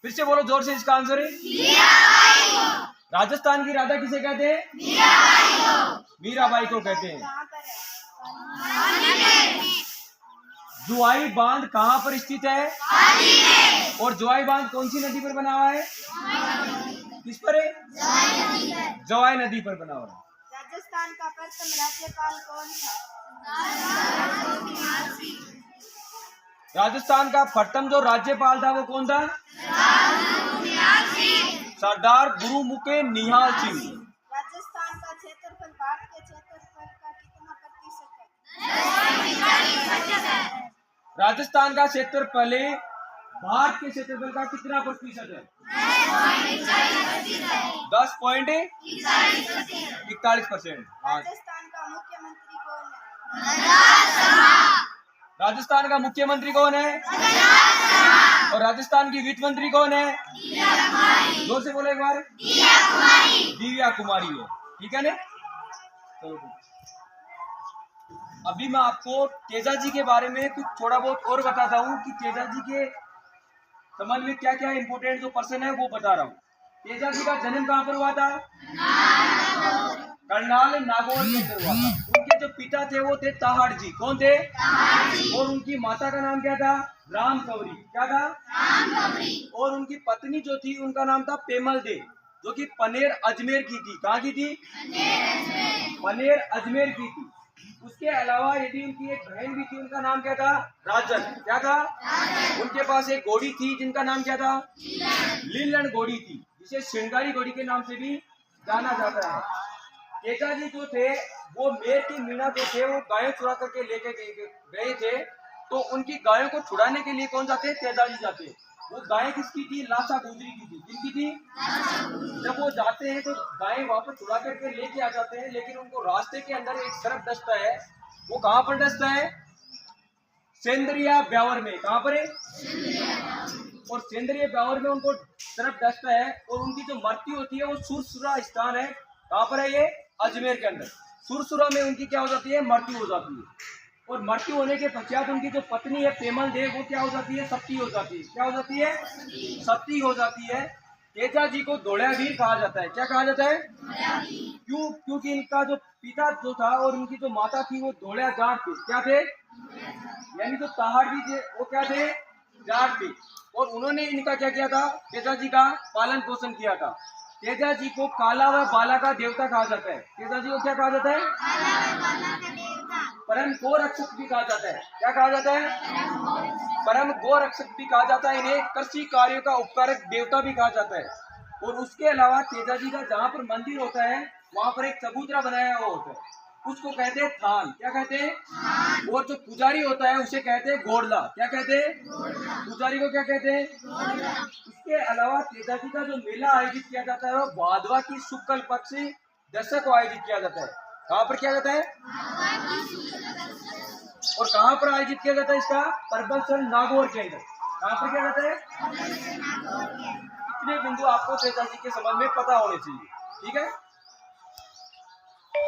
फिर से बोलो जोर से, इसका आंसर है राजस्थान की राधा किसे कहते हैं? मीराबाई को कहते हैं। जुआई बांध कहाँ पर स्थित है? और जुआई बांध कौन सी नदी पर बना हुआ है? किस पर है? जवाई नदी पर बना हुआ है। राजस्थान का प्रथम राज्यपाल कौन था? राजस्थान का प्रथम जो राज्यपाल था वो कौन था? सरदार गुरुमुखे निहाल सिंह। राजस्थान का क्षेत्रफल भारत के क्षेत्रफल का कितना प्रतिशत है? राजस्थान का क्षेत्रफल भारत के क्षेत्रफल का कितना प्रतिशत है? 10.41%। राजस्थान का मुख्यमंत्री कौन है? राजस्थान का मुख्यमंत्री कौन है? और राजस्थान की वित्त मंत्री कौन है? जोर से बोलो एक बार। दिव्या कुमारी है। ठीक है ना? अभी मैं आपको तेजाजी के बारे में कुछ थोड़ा बहुत और बताता हूँ कि तेजाजी के संबंध में क्या क्या इंपोर्टेंट जो पर्सन है वो बता रहा हूँ। तेजाजी का जन्म कहाँ पर हुआ था? करनाल नागौर में हुआ था। उनके जो पिता थे वो थे ताहाड़ जी। कौन थे? और उनकी माता का नाम क्या था? राम कंवरी। क्या था? और उनकी पत्नी जो थी उनका नाम था पेमल दे, जो कि पनेर अजमेर की थी। कहाँ की थी? पनेर अजमेर की थी। उसके अलावा यदि उनकी एक बहन भी थी, उनका नाम क्या था? राजन। क्या था? उनके पास एक घोड़ी थी जिनका नाम क्या था? लीलन घोड़ी थी, जिसे श्रृंगारी घोड़ी के नाम से भी जाना जाता है। तेजाजी जो थे वो मेर की मीणा जो थे वो गायों चुरा करके लेके गए थे। तो उनकी गायों को छुड़ाने के लिए कौन जाते? तेजाजी जाते। वो गायें किसकी थी? लाशा गुजरी की थी। किसकी थी? जब वो जाते हैं तो गायें वापस छुड़ा करके लेके आ जाते हैं, लेकिन उनको रास्ते के अंदर एक सर्प डसता है। वो कहाँ पर डसता है? सेंद्रिया ब्यावर में। कहाँ पर है? और सेंद्रिया ब्यावर में उनको सर्प डसता है और उनकी जो मृत्यु होती है वो सुरसुरा स्थान है। कहाँ पर है ये? अजमेर के अंदर। सुरसुरा में उनकी क्या हो जाती है? मृत्यु हो जाती है। और मृत्यु होने के पश्चात उनकी जो पत्नी है पेमल देव वो क्या हो जाती है? सती हो जाती है। क्या हो जाती है? सती हो जाती है। तेजाजी को धोलावीर कहा जाता है। क्या कहा जाता है? क्यों? क्योंकि इनका जो पिता जो था और उनकी जो माता थी वो धोलिया जाट थे। क्या थे? यानी जो ताहाड़ भी थे वो क्या थे? जाट थे। और उन्होंने इनका क्या किया था? तेजाजी का पालन पोषण किया था। तेजाजी को काला व बाला का देवता कहा जाता है। तेजाजी को क्या कहा जाता है? परम गो रक्षक भी कहा जाता है। क्या कहा जाता है? परम गो रक्षक भी कहा जाता है। इन्हें कृषि कार्यों का उपकारक देवता भी कहा जाता है। और उसके अलावा तेजाजी का जहाँ पर मंदिर होता है वहां पर एक चबूतरा बनाया हुआ होता है, उसको कहते हैं थान। क्या कहते हैं? और जो पुजारी होता है उसे कहते हैं घोड़ला। क्या कहते हैं? पुजारी को क्या कहते हैं? इसके अलावा तेजाजी का जो मेला आयोजित किया जाता है वो भादवा की शुक्ल पक्ष दशक को आयोजित किया जाता है। कहाँ पर किया जाता है? और कहाँ पर आयोजित किया जाता है इसका? परबतसर नागौर के अंदर। कहाँ पर किया जाता है? इतने बिंदु आपको तेजाजी के संबंध में पता होने चाहिए। ठीक है।